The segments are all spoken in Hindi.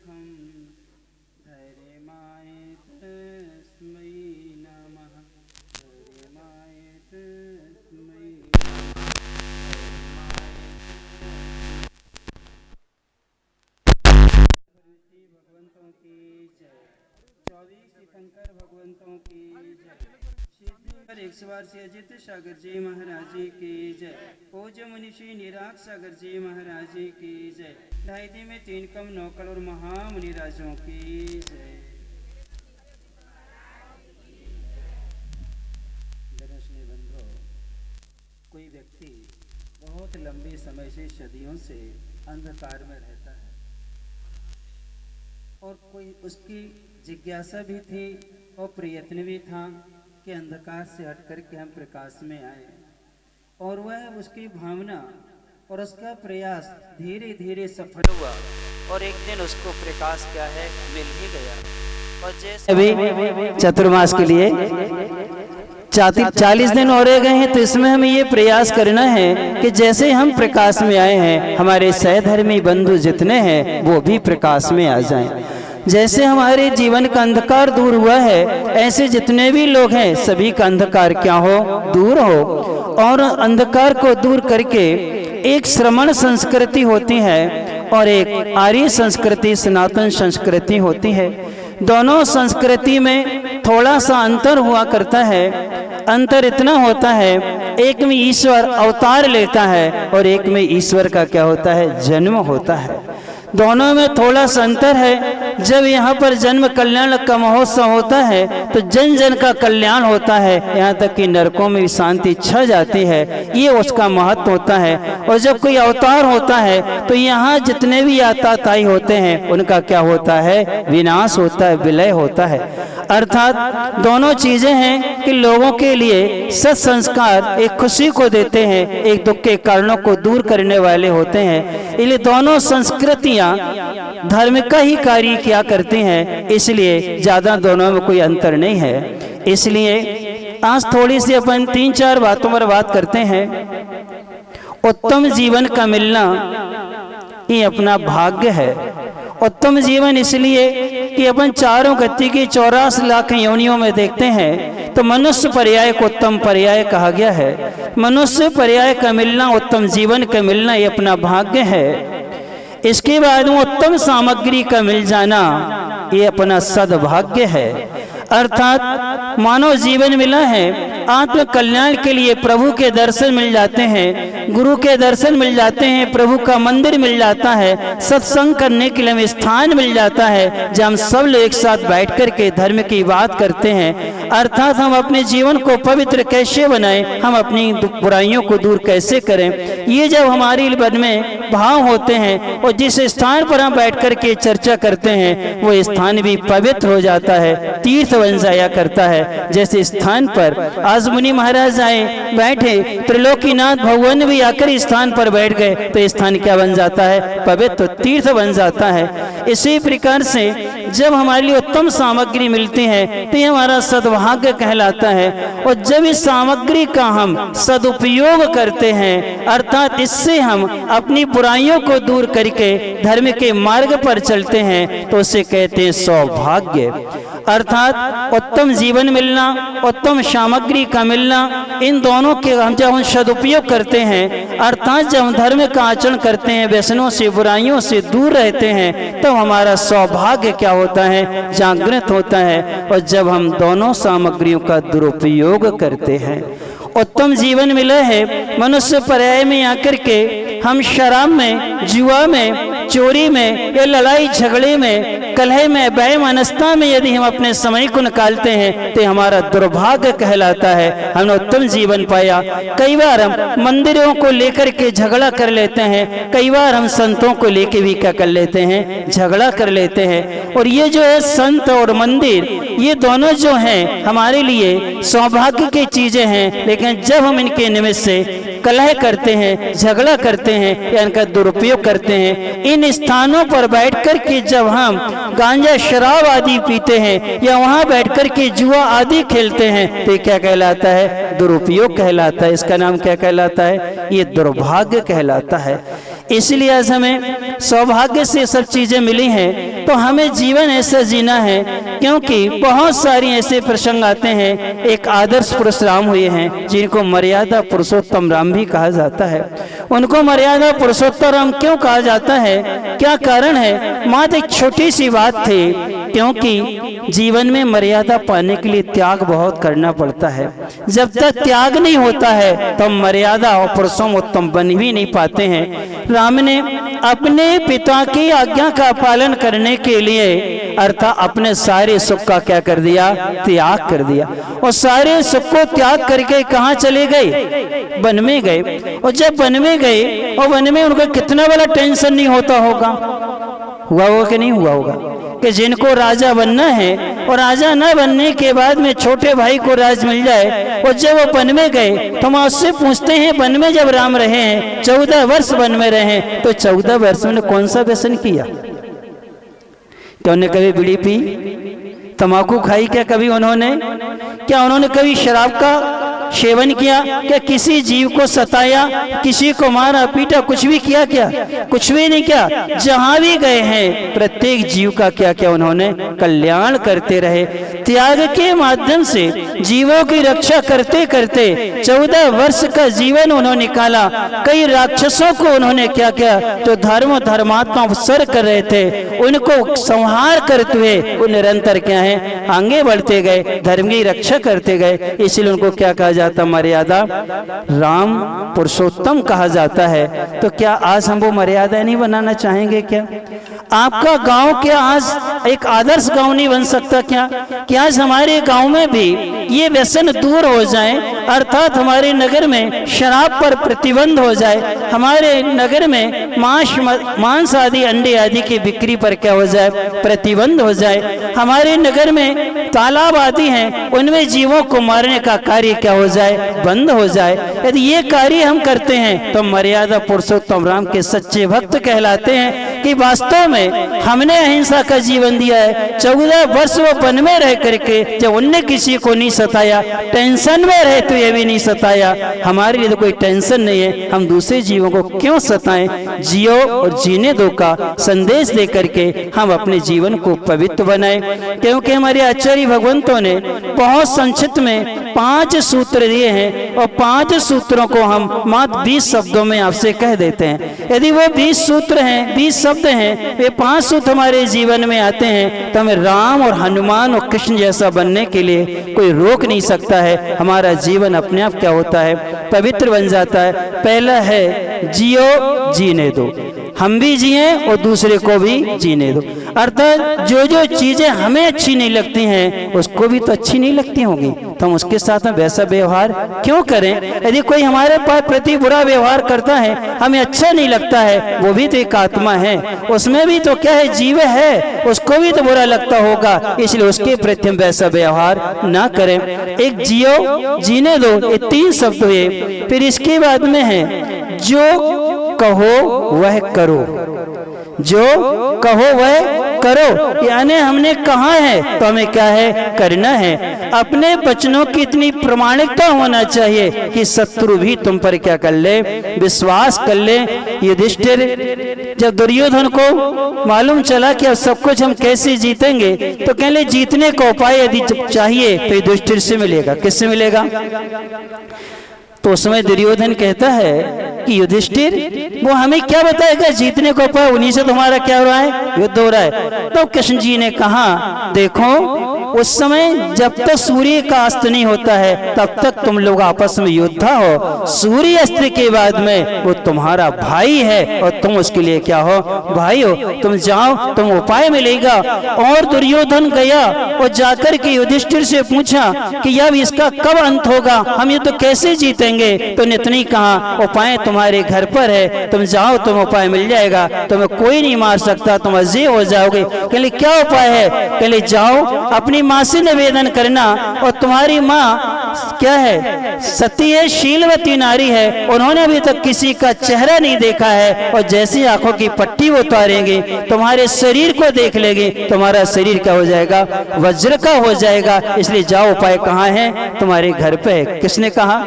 सुखम धैर्यमाय तस्मै नमः धैर्यमाय तस्मै भगवंतों की जय। 24 तीर्थंकर भगवंतों की जय। श्री 100 अजित सागर जी महाराज जी की जय। पूज्य मुनिषी निराग सागर जी महाराज जी की जय। ढाई दिन में 3 कम 9 करोड़ महामुनि राजों की जय। दर्शनीय बंधुओं, कोई व्यक्ति बहुत लंबे समय से सदियों से अंधकार में रहता है और कोई उसकी जिज्ञासा भी थी और प्रयत्न भी था कि अंधकार से हट करके हम प्रकाश में आए, और वह उसकी भावना और उसका प्रयास धीरे धीरे सफल हुआ और एक दिन उसको प्रकाश क्या है मिल ही गया। और जैसे अभी चतुर्मास के लिए 40 दिन और रह गए हैं, तो इसमें हमें ये प्रयास करना है कि जैसे हम प्रकाश में आए हैं, हमारे सहधर्मी बंधु जितने हैं वो भी प्रकाश में आ जाएं। जैसे हमारे जीवन का अंधकार दूर हुआ है, ऐसे जितने भी लोग हैं सभी का अंधकार क्या हो, दूर हो। और अंधकार को दूर करके एक श्रमण संस्कृति होती है और एक आर्य संस्कृति, सनातन संस्कृति होती है। दोनों संस्कृति में थोड़ा सा अंतर हुआ करता है। अंतर इतना होता है, एक में ईश्वर अवतार लेता है और एक में ईश्वर का क्या होता है, जन्म होता है। दोनों में थोड़ा सा अंतर है। जब यहाँ पर जन्म कल्याण का महोत्सव होता है तो जन जन का कल्याण होता है, यहाँ तक कि नरकों में भी शांति छा जाती है, ये उसका महत्व होता है। और जब कोई अवतार होता है तो यहाँ जितने भी आताताई होते हैं उनका क्या होता है, विनाश होता है, विलय होता है। अर्थात दोनों चीजें हैं कि लोगों के लिए सत्संस्कार एक खुशी को देते हैं, एक दुख के कारणों को दूर करने वाले होते हैं। इसलिए दोनों संस्कृतियां धर्म का ही कार्य किया करती हैं, इसलिए ज्यादा दोनों में कोई अंतर नहीं है। इसलिए आज थोड़ी सी अपन 3-4 बातों पर बात करते हैं। उत्तम जीवन का मिलना ये अपना भाग्य है। उत्तम जीवन इसलिए कि अपन चारों गति की 84 लाख योनियों में देखते हैं तो मनुष्य पर्याय को उत्तम पर्याय कहा गया है। मनुष्य पर्याय का मिलना, उत्तम जीवन का मिलना ये अपना भाग्य है। इसके बाद उत्तम सामग्री का मिल जाना ये अपना सद्भाग्य है। अर्थात मानव जीवन मिला है, आत्म कल्याण के लिए प्रभु के दर्शन मिल जाते हैं, गुरु के दर्शन मिल जाते हैं, प्रभु का मंदिर मिल जाता है, सत्संग करने के लिए हमें स्थान मिल जाता है जब हम सब लोग एक साथ बैठ कर के धर्म की बात करते हैं। अर्थात हम अपने जीवन को पवित्र कैसे बनाएं, हम अपनी बुराइयों को दूर कैसे करें, ये जब हमारी मन में भाव होते हैं और जिस स्थान पर हम बैठ कर के चर्चा करते हैं वो स्थान भी पवित्र हो जाता है, तीर्थ बन जाया करता है। जैसे स्थान पर आज मुनि महाराज आए बैठे, त्रिलोकीनाथ भगवान भी आकर स्थान पर बैठ गए तो स्थान क्या बन जाता है, पवित्र तीर्थ बन जाता है। इसी प्रकार से जब हमारे लिए उत्तम सामग्री मिलती है तो ये हमारा सद्भाग्य कहलाता है। और जब इस सामग्री का हम सदुपयोग करते हैं, अर्थात इससे हम अपनी बुराइयों को दूर करके धर्म के मार्ग पर चलते हैं तो उसे कहते हैं सौभाग्य। अर्थात उत्तम जीवन मिलना, उत्तम सामग्री का मिलना, इन दोनों के हम जब हम सदुपयोग करते हैं, अर्थात जब हम धर्म का आचरण करते हैं, व्यसनों से बुराइयों से दूर रहते हैं, तो हमारा सौभाग्य क्या होता है, जागृत होता है। और जब हम दोनों सामग्रियों का दुरुपयोग करते हैं, उत्तम जीवन मिला है। मनुष्य पर्याय में आकर के हम शराब में, जुआ में, चोरी में, या लड़ाई झगड़े में, कलह में, वैमनस्यता में यदि हम अपने समय को निकालते हैं तो हमारा दुर्भाग्य कहलाता है। हमने उत्तम जीवन पाया। कई बार हम मंदिरों को लेकर के झगड़ा कर लेते हैं, कई बार हम संतों को लेकर भी क्या कर लेते हैं, झगड़ा कर लेते हैं। और ये जो है संत और मंदिर, ये दोनों जो हैं हमारे लिए सौभाग्य की चीजें हैं, लेकिन जब हम इनके निमित्त से कलह करते हैं, झगड़ा करते हैं या इनका दुरुपयोग करते हैं, इन स्थानों पर बैठकर के जब हम गांजा शराब आदि पीते हैं या वहां बैठकर के जुआ आदि खेलते हैं तो क्या कहलाता है, दुरुपयोग कहलाता है। इसका नाम क्या कहलाता है, ये दुर्भाग्य कहलाता है। इसलिए आज हमें सौभाग्य से सब चीजें मिली हैं, तो हमें जीवन ऐसा जीना है, क्योंकि बहुत सारी ऐसे प्रसंग आते हैं। एक आदर्श पुरुष राम हुए हैं जिनको मर्यादा पुरुषोत्तम राम भी कहा जाता है। उनको मर्यादा पुरुषोत्तम राम क्यों कहा जाता है, क्या कारण है? मात्र एक छोटी सी बात थी, क्योंकि जीवन में मर्यादा पाने के लिए त्याग बहुत करना पड़ता है। जब तक त्याग नहीं होता है तो मर्यादा और पुरुषोत्तम बन भी नहीं पाते हैं। राम ने अपने पिता की आज्ञा का पालन करने के लिए अर्थात अपने सारे सुख का क्या कर दिया? त्याग कर दिया। और सारे सुख को त्याग करके कहाँ चले गए? वन में गए। और जब वन में गए और वन में उनका कितना बड़ा टेंशन नहीं होता होगा, हुआ होगा कि नहीं हुआ होगा, कि जिनको राजा बनना है और राजा न बनने के बाद में छोटे भाई को राज मिल जाए। और जब वो वन में गए तो हम उससे पूछते हैं, वन में जब राम रहे हैं, 14 वर्ष वन में रहे, तो 14 वर्ष में कौन सा व्यसन किया? क्या उन्होंने कभी बीड़ी पी, तंबाकू खाई? क्या कभी उन्होंने कभी शराब का सेवन किया? क्या किसी जीव को सताया, किसी को मारा पीटा, कुछ भी किया? क्या कुछ भी नहीं किया। जहां भी गए हैं प्रत्येक जीव का क्या क्या उन्होंने कल्याण करते रहे। त्याग के माध्यम से जीवों की रक्षा करते करते 14 वर्ष का जीवन उन्होंने निकाला। कई राक्षसों को उन्होंने क्या क्या जो धर्मात्मा उपसर्ग कर रहे थे उनको संहार करते हुए वो निरंतर क्या है आगे बढ़ते गए, धर्म की रक्षा करते गए। इसलिए उनको क्या कहा जाता? मर्यादा राम पुरुषोत्तम कहा जाता है। तो क्या आज हम वो मर्यादा नहीं बनाना चाहेंगे? क्या आपका गांव क्या आज एक आदर्श गांव नहीं बन सकता? क्या आज हमारे गांव में भी ये व्यसन दूर हो जाए, अर्थात हमारे नगर में शराब पर प्रतिबंध हो जाए, हमारे नगर में मांस आदि अंडे आदि की बिक्री पर क्या हो जाए? प्रतिबंध हो जाए। हमारे नगर में तालाब आदि हैं, उनमें जीवों को मारने का कार्य क्या हो जाए? बंद हो जाए। यदि ये कार्य हम करते हैं तो मर्यादा पुरुषोत्तम राम के सच्चे भक्त कहलाते हैं कि वास्तव में हमने अहिंसा का जीवन दिया है। 14 वर्ष वो वन में रह करके जब उनने किसी को नहीं सताया, टेंशन में रहे तो ये भी नहीं सताया। हमारे लिए तो कोई टेंशन नहीं है, हम दूसरे जीवों को क्यों सताएं? जियो और जीने दो का संदेश दे करके हम अपने जीवन को पवित्र बनाएं। क्योंकि हमारे आचार्य भगवंतों ने बहुत संक्षिप्त में 5 सूत्र दिए हैं और 5 सूत्रों को हम मात्र 20 शब्दों में आपसे कह देते हैं। यदि वो 20 सूत्र हैं, 20 शब्द हैं, वे 5 सूत्र हमारे जीवन में आते हैं तो हमें राम और हनुमान और कृष्ण जैसा बनने के लिए कोई रोक नहीं सकता है। हमारा जीवन अपने आप क्या होता है? पवित्र बन जाता है। पहला है जियो जीने दो, हम भी जिए और दूसरे को भी जीने दो। अर्थात जो जो चीजें हमें अच्छी नहीं लगती हैं उसको भी तो अच्छी नहीं लगती होंगी, तो हम उसके साथ में वैसा व्यवहार क्यों करें? यदि कोई हमारे पास प्रति बुरा व्यवहार करता है, हमें अच्छा नहीं लगता है, वो भी तो एक आत्मा है, उसमें भी तो क्या है? जीव है, उसको भी तो बुरा लगता होगा। इसलिए उसके प्रति हम वैसा व्यवहार ना करें। एक जियो जीने दो, ये 3 शब्द हुए। फिर इसके बाद में है जो कहो वह करो, जो कहो वह करो, यानी हमने कहा है तो हमें क्या है? करना है। अपने वचनों की इतनी प्रमाणिकता होना चाहिए कि शत्रु भी तुम पर क्या कर ले? विश्वास कर ले। युधिष्ठिर जब दुर्योधन को मालूम चला कि अब सब कुछ हम कैसे जीतेंगे, तो कह ले जीतने का उपाय यदि चाहिए तो युधिष्ठिर से मिलेगा। किससे मिलेगा? तो उस समय दुर्योधन कहता है कि युधिष्ठिर वो हमें क्या बताएगा जीतने को उपाय? उन्हीं से तुम्हारा क्या हो रहा है? युद्ध हो रहा है। तो कृष्ण जी ने कहा देखो उस समय जब तक सूर्य का अस्त नहीं होता है तब तक तुम लोग आपस में योद्धा हो। सूर्य अस्त के बाद में वो तुम्हारा भाई है और तुम उसके लिए क्या हो? भाई हो। तुम जाओ, तुम उपाय मिलेगा। और दुर्योधन गया और जाकर के युधिष्ठिर से पूछा कि अब इसका कब अंत होगा, हम ये तो कैसे जीतेंगे? तो नितनी कहा उपाय तुम्हारे घर पर है, तुम जाओ, तुम उपाय मिल जाएगा, तुम्हें कोई नहीं मार सकता, तुम अजय हो जाओगे। कहले क्या उपाय है? कहले जाओ अपनी माँ से निवेदन करना, और तुम्हारी माँ क्या है? सती है, शीलवती नारी है, उन्होंने अभी तक किसी का चेहरा नहीं देखा है, और जैसी आंखों की पट्टी वो उतारेंगे तुम्हारे शरीर को देख लेंगे, तुम्हारा शरीर क्या हो जाएगा? वज्र का हो जाएगा। इसलिए जाओ, उपाय कहाँ है? तुम्हारे घर पे है। किसने कहा?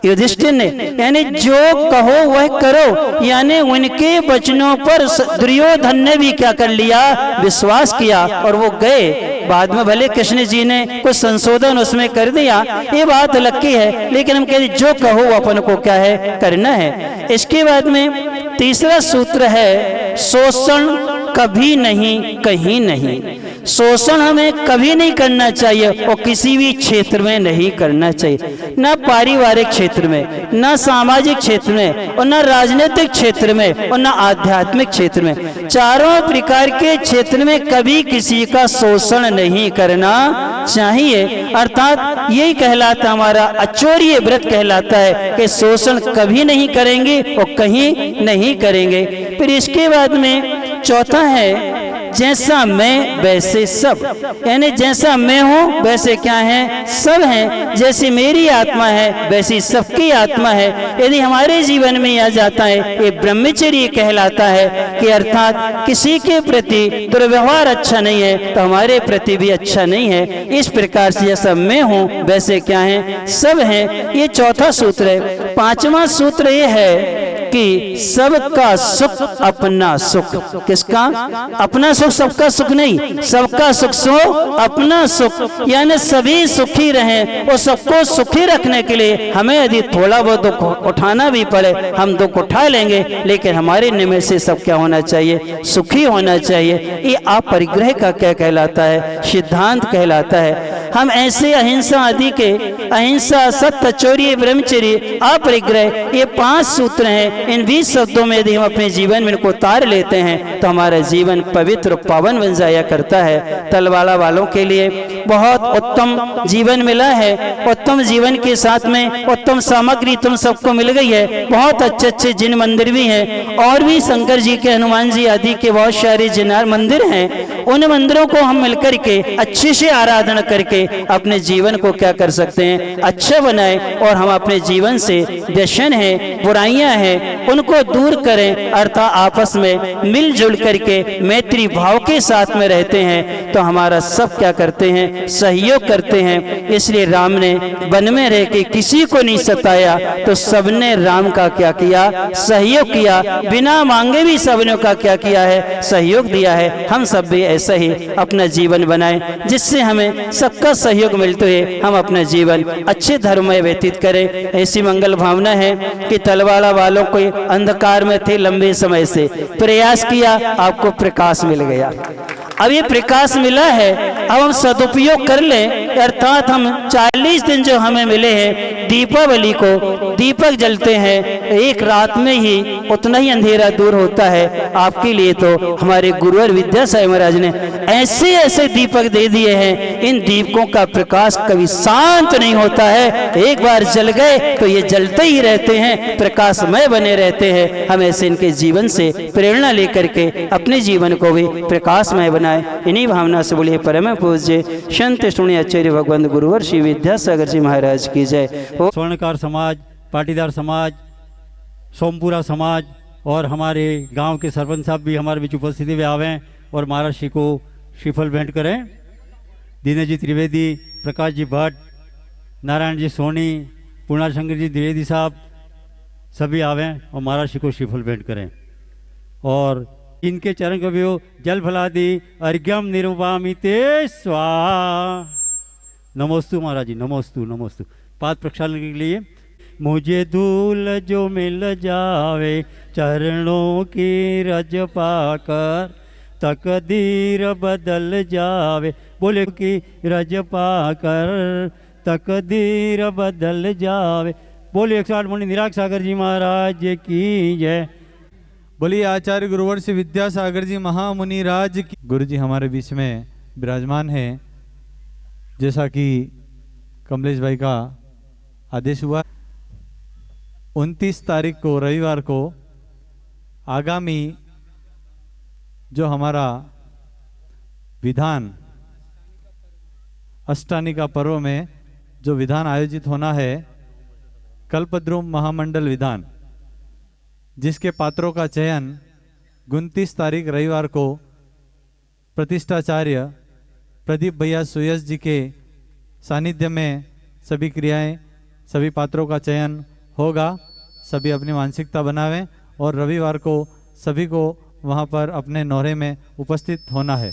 युधिष्ठिर ने, यानी जो कहो वह करो, यानी उनके वचनों पर दुर्योधन ने भी क्या कर लिया, विश्वास किया और वो गए। बाद में भले कृष्ण जी ने कुछ संशोधन उसमें कर दिया, ये बात अलग की है, लेकिन हम कहते जो कहो अपन को क्या है, करना है। इसके बाद में तीसरा सूत्र है, शोषण कभी नहीं, कहीं नहीं। शोषण हमें कभी नहीं करना चाहिए और किसी भी क्षेत्र में नहीं करना चाहिए, ना पारिवारिक क्षेत्र में, ना सामाजिक क्षेत्र में, और ना राजनीतिक क्षेत्र में, और ना आध्यात्मिक क्षेत्र में। चारों प्रकार के क्षेत्र में कभी किसी का शोषण नहीं करना चाहिए। अर्थात यही कहलाता, हमारा अचौर्य व्रत कहलाता है कि शोषण कभी नहीं करेंगे और कहीं नहीं करेंगे। फिर इसके बाद में चौथा है, जैसा मैं वैसे सब, यानी जैसा मैं हूं वैसे क्या है, सब हैं। जैसे मेरी आत्मा है वैसी सबकी आत्मा है। यदि हमारे जीवन में आ जाता है, ये ब्रह्मचर्य कहलाता है कि अर्थात किसी के प्रति दुर्व्यवहार अच्छा नहीं है तो हमारे प्रति भी अच्छा नहीं है। इस प्रकार से जैसा मैं हूं वैसे क्या है, सब हैं। ये चौथा सूत्र है। पांचवा सूत्र ये है कि सबका सुख अपना सुख। किसका? अपना सुख, सबका सुख नहीं, सबका सुख सो अपना सुख, यानी सभी सुखी रहें। और सबको सुखी रखने के लिए हमें यदि थोड़ा बहुत दुख उठाना भी पड़े, हम दुख उठा लेंगे, लेकिन हमारे निमित्त से सब क्या होना चाहिए, सुखी होना चाहिए। ये अपरिग्रह का क्या कहलाता है, सिद्धांत कहलाता है। हम ऐसे अहिंसा आदि के, अहिंसा, सत्य, चौर्य, ब्रह्मचर्य, अपरिग्रह, ये 5 सूत्र हैं। इन 20 शब्दों में यदि हम अपने जीवन में इनको उतार लेते हैं तो हमारा जीवन पवित्र पावन बन जाया करता है। तलवाड़ा वालों के लिए बहुत उत्तम जीवन मिला है। उत्तम जीवन के साथ में उत्तम सामग्री तुम सबको मिल गई है। बहुत अच्छे अच्छे जिन मंदिर भी हैं, और भी शंकर जी के, हनुमान जी आदि के बहुत सारे जिनार मंदिर हैं। उन मंदिरों को हम मिलकर के अच्छे से आराधना करके अपने जीवन को क्या कर सकते हैं, अच्छा बनाए, और हम अपने जीवन से व्यसन है, बुराइयां हैं, उनको दूर करें। अर्थात आपस में मिलजुल करके मैत्री भाव के साथ में रहते हैं तो हमारा सब क्या करते हैं, सहयोग करते हैं। इसलिए राम ने वन में रह के किसी को नहीं सताया, तो सबने राम का क्या किया, सहयोग किया। बिना मांगे भी सबने का क्या किया है, सहयोग दिया है। हम सब भी ऐसा ही अपना जीवन बनाएं, जिससे हमें सबका सहयोग मिलते हुए हम अपना जीवन अच्छे धर्म में व्यतीत करें। ऐसी मंगल भावना है कि तलवाड़ा वालों को अंधकार में थे लंबे समय से, प्रयास किया, आपको प्रकाश मिल गया। अब ये प्रकाश मिला है, अब हम सदुपयोग कर लें। अर्थात हम 40 दिन जो हमें मिले हैं, दीपावली को दीपक जलते हैं, एक रात में ही उतना ही अंधेरा दूर होता है। आपके लिए तो हमारे गुरुवर विद्यासागर महाराज ने ऐसे ऐसे दीपक दे दिए हैं, इन दीपकों का प्रकाश कभी शांत नहीं होता है। एक बार जल गए तो ये जलते ही रहते हैं, प्रकाशमय बने रहते हैं। हम ऐसे इनके जीवन से प्रेरणा लेकर के अपने जीवन को भी प्रकाशमय बनाए। इन्हीं भावना से बोलिए परम पूज्य संत सुनी आचार्य भगवंत गुरुवर श्री विद्यासागर जी महाराज की जय। स्वर्णकार समाज, पाटीदार समाज, सोमपुरा समाज और हमारे गांव के सरपंच साहब भी हमारे बीच उपस्थिति में आवें और महाराज श्री को श्रीफल भेंट करें। दीनज जी त्रिवेदी, प्रकाश जी भट्ट, नारायण जी सोनी, पूर्णाशंकर जी द्विवेदी साहब सभी आवें और महाराज श्री को श्रीफल भेंट करें। और इनके चरण कवियो जल फलादि अर्घ्यम निर्वामी ते स्वाहा। नमोस्तु महाराज जी, नमोस्तु नमोस्तु। पाद प्रक्षालन के लिए मुझे धूल जो मिल जावे चरणों की रज पाकर, तकदीर बदल जावे। बोले की रज पाकर तकदीर बदल जावे। बोले 108 मुनि निराग सागर जी महाराज की जय। बोलिए आचार्य गुरुवर श्री विद्यासागर जी महामुनि राज की। गुरु जी हमारे बीच में विराजमान हैं। जैसा कि कमलेश भाई का आदेश हुआ, 29 तारीख को रविवार को आगामी जो हमारा विधान अष्टानी का पर्व में जो विधान आयोजित होना है, कल्पद्रुम महामंडल विधान, जिसके पात्रों का चयन 29 तारीख रविवार को प्रतिष्ठाचार्य प्रदीप भैया सुयस जी के सानिध्य में सभी क्रियाएं, सभी पात्रों का चयन होगा, सभी अपनी मानसिकता बनावें और रविवार को सभी को वहाँ पर अपने नौरे में उपस्थित होना है।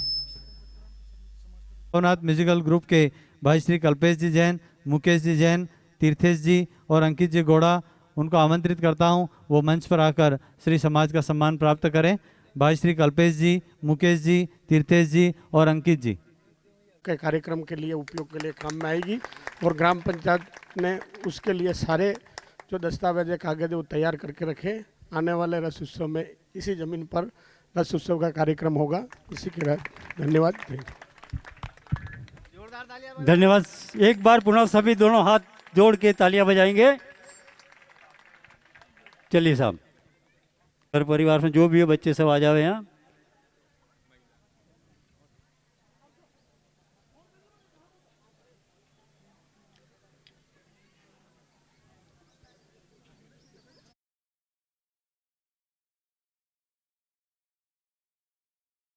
भवनाथ म्यूजिकल ग्रुप के भाई श्री कल्पेश जी जैन, मुकेश जी जैन, तीर्थेश जी और अंकित जी गोड़ा, उनको आमंत्रित करता हूं, वो मंच पर आकर श्री समाज का सम्मान प्राप्त करें। भाई श्री कल्पेश जी, मुकेश जी, तीर्थेश जी और अंकित जी के कार्यक्रम के लिए उपयोग के लिए काम में आएगी और ग्राम पंचायत ने उसके लिए सारे जो दस्तावेज कागज वो तैयार करके रखे। आने वाले रस उत्सव में इसी जमीन पर रस उत्सव का कार्यक्रम होगा। इसी के धन्यवाद। धन्यवाद। एक बार पुनः सभी दोनों हाथ जोड़ के तालियां बजाएंगे। चलिए साहब, घर परिवार में जो भी है बच्चे सब आ जावे यहाँ।